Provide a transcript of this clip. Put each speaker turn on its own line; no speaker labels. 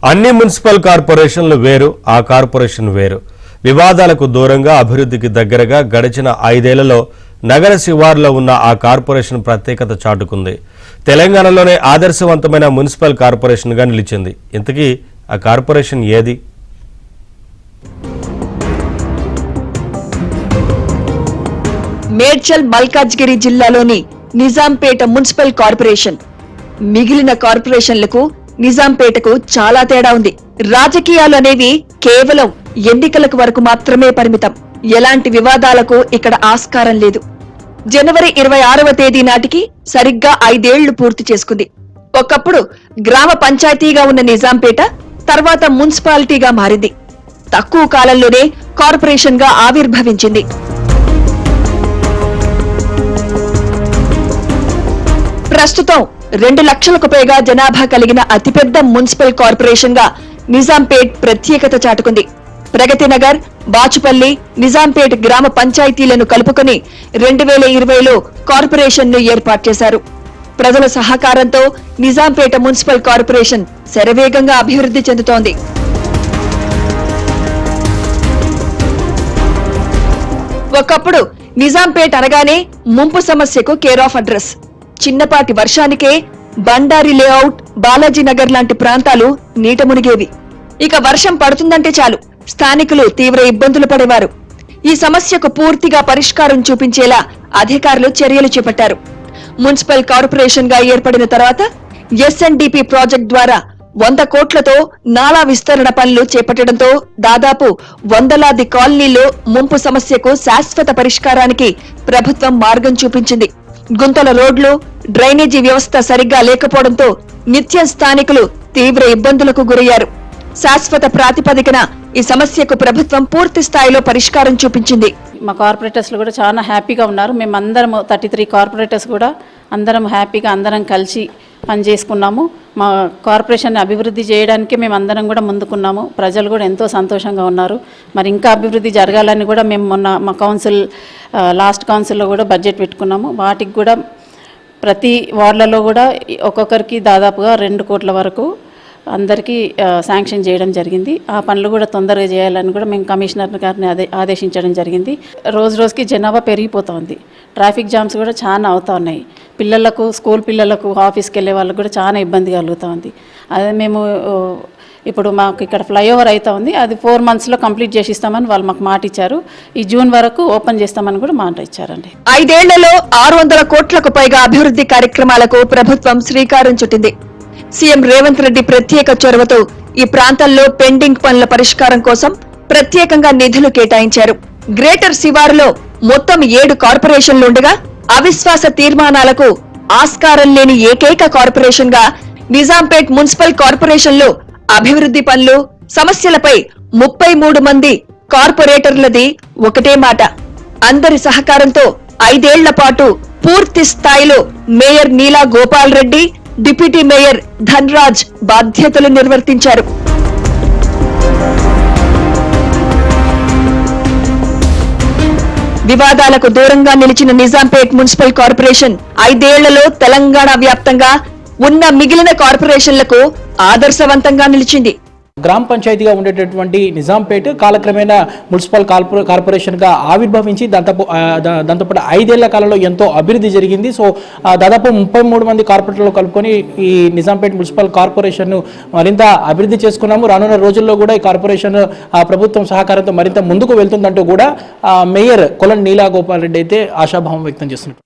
అన్ని మున్సిపల్ కార్పొరేషన్లు వేరు, ఆ కార్పొరేషన్ వేరు. వివాదాలకు దూరంగా అభివృద్ధికి దగ్గరగా గడిచిన 5 ఏళ్లలో నగర శివార్లో ఉన్న ఆ కార్పొరేషన్ ప్రత్యేకత చాటుకుంది. తెలంగాణలోనే ఆదర్శవంతమైన మున్సిపల్ కార్పొరేషన్గా నిలిచింది. ఇంతకీ ఆ కార్పొరేషన్ ఏది?
మేడ్చల్ మల్కాజ్గిరి జిల్లాలోని నిజాంపేట మున్సిపల్ కార్పొరేషన్. మిగిలిన కార్పొరేషన్లకు నిజాంపేటకు చాలా తేడా ఉంది. రాజకీయాలు అనేవి కేవలం ఎన్నికలకు వరకు మాత్రమే పరిమితం. ఎలాంటి వివాదాలకు ఇక్కడ ఆస్కారం లేదు. జనవరి 26వ తేదీ నాటికి సరిగ్గా 5 ఏళ్లు పూర్తి చేసుకుంది. ఒకప్పుడు గ్రామ పంచాయతీగా ఉన్న నిజాంపేట తర్వాత మున్సిపాలిటీగా మారింది. తక్కువ కాలంలోనే కార్పొరేషన్ గా ఆవిర్భవించింది. ప్రస్తుతం 2 లక్షలకు పైగా జనాభా కలిగిన అతిపెద్ద మున్సిపల్ కార్పొరేషన్ గా నిజాంపేట్ ప్రత్యేకత చాటుకుంది. ప్రగతి నగర్, బాచుపల్లి, నిజాంపేట్ గ్రామ పంచాయతీలను కలుపుకొని 2020లో కార్పొరేషన్ ను ఏర్పాటు చేశారు. ప్రజల సహకారంతో నిజాంపేట మున్సిపల్ కార్పొరేషన్ శరవేగంగా అభివృద్ధి చెందుతోంది. ఒకప్పుడు నిజాంపేట్ అనగానే ముంపు సమస్యకు కేర్ ఆఫ్ అడ్రస్. చిన్నపాటి వర్షానికే బండారి లేఅవుట్, బాలాజీ నగర్ లాంటి ప్రాంతాలు నీట మునిగేవి. ఇక వర్షం పడుతుందంటే చాలు స్థానికులు తీవ్ర ఇబ్బందులు పడేవారు. ఈ సమస్యకు పూర్తిగా పరిష్కారం చూపించేలా అధికారులు చర్యలు చేపట్టారు. మున్సిపల్ కార్పొరేషన్ గా ఏర్పడిన తర్వాత ఎస్ఎన్డిపి ప్రాజెక్ట్ ద్వారా 100 కోట్లతో నాలా విస్తరణ పనులు చేపట్టడంతో దాదాపు 100లాది కాలనీల్లో ముంపు సమస్యకు శాశ్వత పరిష్కారానికి ప్రభుత్వం మార్గం చూపించింది. గుంతల రోడ్లు, డ్రైనేజీ వ్యవస్థ సరిగ్గా లేకపోవడంతో నిత్యం స్థానికులు తీవ్ర ఇబ్బందులకు గురయ్యారు. శాశ్వత ప్రాతిపదికన ఈ సమస్యకు ప్రభుత్వం పూర్తి స్థాయిలో పరిష్కారం చూపించింది.
మా కార్పొరేటర్స్లు కూడా చాలా హ్యాపీగా ఉన్నారు. మేమందరం 33 కార్పొరేటర్స్ కూడా అందరం హ్యాపీగా అందరం కలిసి పనిచేసుకున్నాము. మా కార్పొరేషన్ అభివృద్ధి చేయడానికి మేము అందరం కూడా ముందుకున్నాము. ప్రజలు కూడా ఎంతో సంతోషంగా ఉన్నారు. మరి ఇంకా అభివృద్ధి జరగాలని కూడా మేము మొన్న మా కౌన్సిల్ లాస్ట్ కౌన్సిల్లో కూడా బడ్జెట్ పెట్టుకున్నాము. వాటికి కూడా ప్రతి వార్డులలో కూడా ఒక్కొక్కరికి దాదాపుగా 2 కోట్ల వరకు అందరికీ శాంక్షన్ చేయడం జరిగింది. ఆ పనులు కూడా తొందరగా చేయాలని కూడా మేము కమిషనర్ గారిని ఆదేశించడం జరిగింది. రోజు రోజుకి జనాభా పెరిగిపోతుంది. ట్రాఫిక్ జామ్స్ కూడా చాలా అవుతా ఉన్నాయి. పిల్లలకు, స్కూల్ పిల్లలకు, ఆఫీస్కి వెళ్ళే వాళ్ళకు కూడా చాలా ఇబ్బంది కలుగుతూ ఉంది. అదే మేము ఇప్పుడు మాకు ఇక్కడ ఫ్లైఓవర్ అవుతా ఉంది. అది 4 monthsలో కంప్లీట్ చేసి ఇస్తామని వాళ్ళు మాకు మాట ఇచ్చారు. ఈ జూన్ వరకు ఓపెన్ చేస్తామని కూడా మాట ఇచ్చారండి.
5 ఏళ్లలో 600 కోట్లకు పైగా అభివృద్ధి కార్యక్రమాలకు ప్రభుత్వం శ్రీకారం చుట్టింది. సీఎం రేవంత్ రెడ్డి ప్రత్యేక చొరవతో ఈ ప్రాంతాల్లో పెండింగ్ పనుల పరిష్కారం కోసం ప్రత్యేకంగా నిధులు కేటాయించారు. గ్రేటర్ శివారులో మొత్తం 7 కార్పొరేషన్లుండగా అవిశ్వాస తీర్మానాలకు ఆస్కారం లేని ఏకైక కార్పొరేషన్ గా నిజాంపేట్ మున్సిపల్ కార్పొరేషన్ లో అభివృద్ధి పనులు, సమస్యలపై 33 మంది కార్పొరేటర్లది ఒకటే మాట. అందరి సహకారంతో 5 ఏళ్ల పాటు పూర్తి స్థాయిలో మేయర్ నీలా గోపాల్ రెడ్డి, డిప్యూటీ మేయర్ ధన్రాజ్ బాధ్యతలు నిర్వర్తించారు. వివాదాలకు దూరంగా నిలిచిన నిజాంపేట్ మున్సిపల్ కార్పొరేషన్ 5 ఏళ్లలో తెలంగాణ వ్యాప్తంగా ఉన్న మిగిలిన కార్పొరేషన్లకు ఆదర్శవంతంగా నిలిచింది.
గ్రామ పంచాయతీగా ఉండేటటువంటి నిజాంపేట కాలక్రమేణా మున్సిపల్ కార్పొరేషన్గా ఆవిర్భవించి దాంతోపాటు 5 ఏళ్ల కాలంలో ఎంతో అభివృద్ధి జరిగింది. సో దాదాపు 33 మంది కార్పొరేటర్లు కలుపుకొని ఈ నిజాంపేట మున్సిపల్ కార్పొరేషన్ను మరింత అభివృద్ధి చేసుకున్నాము. రానున్న రోజుల్లో కూడా ఈ కార్పొరేషన్ ప్రభుత్వం సహకారంతో మరింత ముందుకు వెళ్తుందంటూ కూడా మేయర్ కొలన్ నీలా గోపాల్ రెడ్డి అయితే ఆశాభావం వ్యక్తం చేస్తున్నారు.